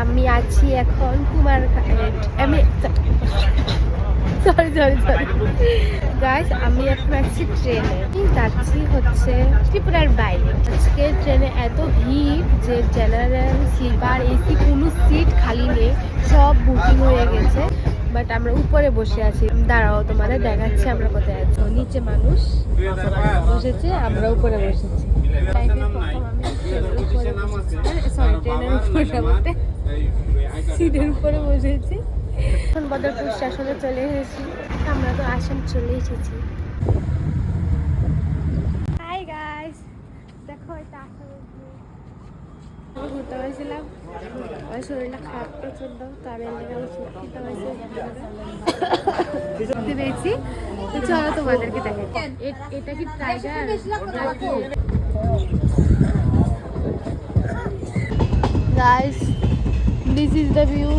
আমি আছি এখন কুমারঘাট। আমি সরি গাইস, আমি এখন আছি ট্রেনে, যাচ্ছি হচ্ছে ত্রিপুরার বাইরে। আজকে ট্রেনে এত ভিড় যে জেনারেল স্লিপার এসি কোনো সিট খালি নেই, সব বুকিং হয়ে গেছে। বাট আমরা উপরে বসে আছি। দাঁড়াও, তোমাদের দেখাচ্ছি আমরা কোথায় আছি। নিচে মানুষ বসেছে, আমরা উপরে বসেছি। ট্রেনের উপরে বলতে সিটের উপরে বসেছি। এখন বদরপুর স্টেশনে চলে এসেছি। আমরা তো আসাম চলে এসেছি। হাই গাইস, দেখো এটা আসাম। ঘুরতে পারছিলাম, আমার শরীরটা খারাপ প্রচন্ড, তো আমি খেতে পেয়েছি। তো চলো তোমাদেরকে দেখে। এটা কি tiger? Guys, this is the view.